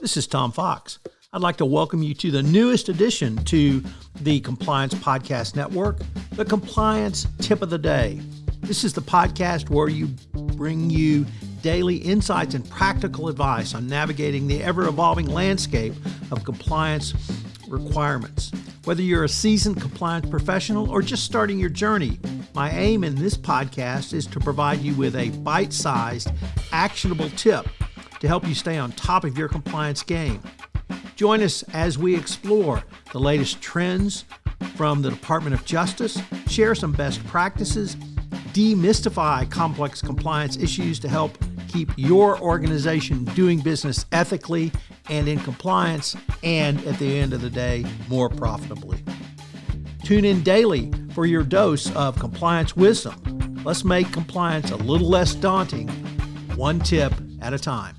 This is Tom Fox. I'd like to welcome you to the newest addition to the Compliance Podcast Network, the Compliance Tip of the Day. This is the podcast where you bring you daily insights and practical advice on navigating the ever-evolving landscape of compliance requirements. Whether you're a seasoned compliance professional or just starting your journey, my aim in this podcast is to provide you with a bite-sized, actionable tip to help you stay on top of your compliance game. Join us as we explore the latest trends from the Department of Justice, share some best practices, demystify complex compliance issues to help keep your organization doing business ethically and in compliance, and at the end of the day, more profitably. Tune in daily for your dose of compliance wisdom. Let's make compliance a little less daunting, one tip at a time.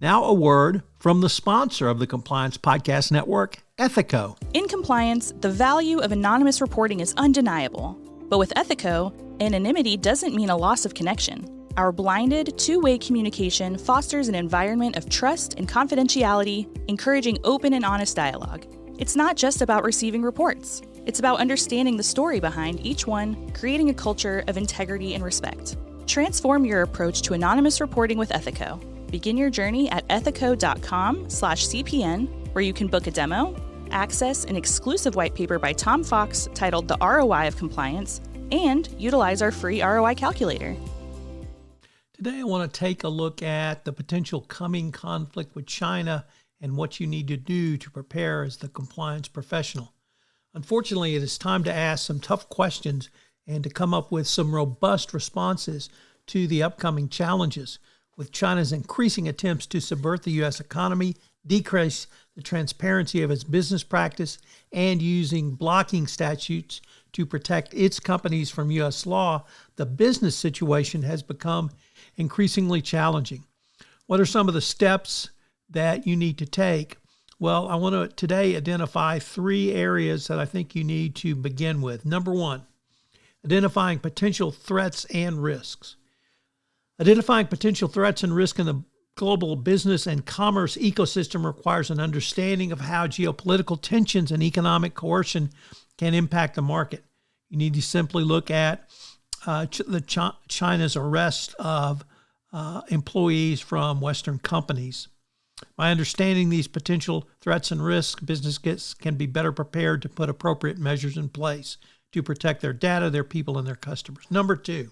Now a word from the sponsor of the Compliance Podcast Network, Ethico. In compliance, the value of anonymous reporting is undeniable. But with Ethico, anonymity doesn't mean a loss of connection. Our blinded, two-way communication fosters an environment of trust and confidentiality, encouraging open and honest dialogue. It's not just about receiving reports. It's about understanding the story behind each one, creating a culture of integrity and respect. Transform your approach to anonymous reporting with Ethico. Begin your journey at ethico.com/CPN, where you can book a demo, access an exclusive white paper by Tom Fox titled The ROI of Compliance, and utilize our free ROI calculator. Today, I want to take a look at the potential coming conflict with China and what you need to do to prepare as the compliance professional. Unfortunately, it is time to ask some tough questions and to come up with some robust responses to the upcoming challenges. With China's increasing attempts to subvert the U.S. economy, decrease the transparency of its business practice, and using blocking statutes to protect its companies from U.S. law, the business situation has become increasingly challenging. What are some of the steps that you need to take? Well, I want to today identify three areas that I think you need to begin with. Number one, identifying potential threats and risks. Identifying potential threats and risks in the global business and commerce ecosystem requires an understanding of how geopolitical tensions and economic coercion can impact the market. You need to simply look at China's arrest of employees from Western companies. By understanding these potential threats and risks, businesses can be better prepared to put appropriate measures in place to protect their data, their people, and their customers. Number two,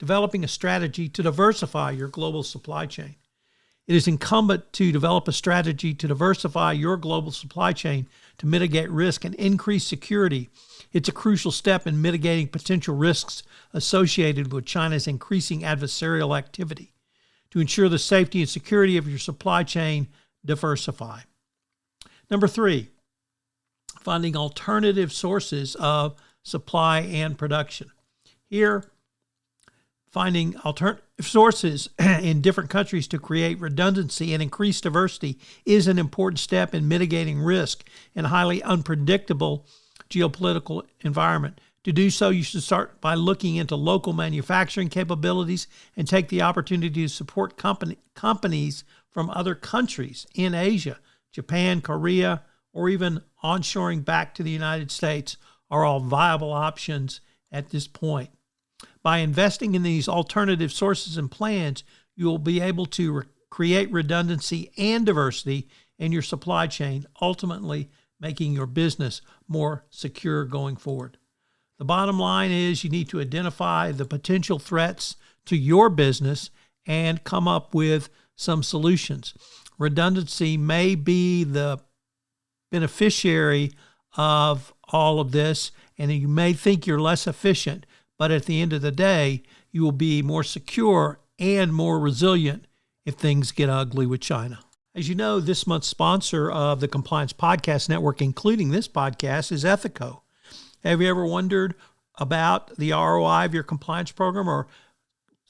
developing a strategy to diversify your global supply chain. It is incumbent to develop a strategy to diversify your global supply chain to mitigate risk and increase security. It's a crucial step in mitigating potential risks associated with China's increasing adversarial activity. To ensure the safety and security of your supply chain, diversify. Number three, finding alternative sources of supply and production. Here, finding alternative sources in different countries to create redundancy and increase diversity is an important step in mitigating risk in a highly unpredictable geopolitical environment. To do so, you should start by looking into local manufacturing capabilities and take the opportunity to support companies from other countries in Asia, Japan, Korea, or even onshoring back to the United States are all viable options at this point. By investing in these alternative sources and plans, you will be able to create redundancy and diversity in your supply chain, ultimately making your business more secure going forward. The bottom line is you need to identify the potential threats to your business and come up with some solutions. Redundancy may be the beneficiary of all of this, and you may think you're less efficient, but at the end of the day, you will be more secure and more resilient if things get ugly with China. As you know, this month's sponsor of the Compliance Podcast Network, including this podcast, is Ethico. Have you ever wondered about the ROI of your compliance program or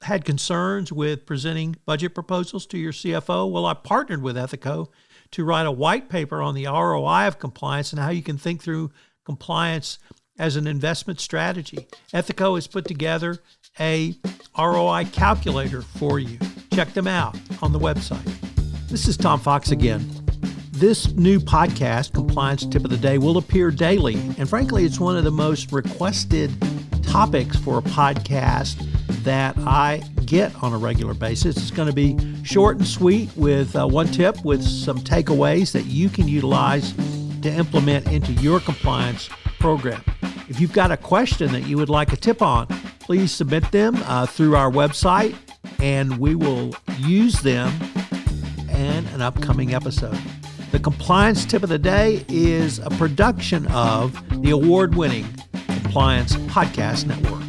had concerns with presenting budget proposals to your CFO? Well, I partnered with Ethico to write a white paper on the ROI of compliance and how you can think through compliance as an investment strategy. Ethico has put together a ROI calculator for you. Check them out on the website. This is Tom Fox again. This new podcast, Compliance Tip of the Day, will appear daily. And frankly, it's one of the most requested topics for a podcast that I get on a regular basis. It's going to be short and sweet with one tip with some takeaways that you can utilize to implement into your compliance program. If you've got a question that you would like a tip on, please submit them through our website, and we will use them in an upcoming episode. The Compliance Tip of the Day is a production of the award-winning Compliance Podcast Network.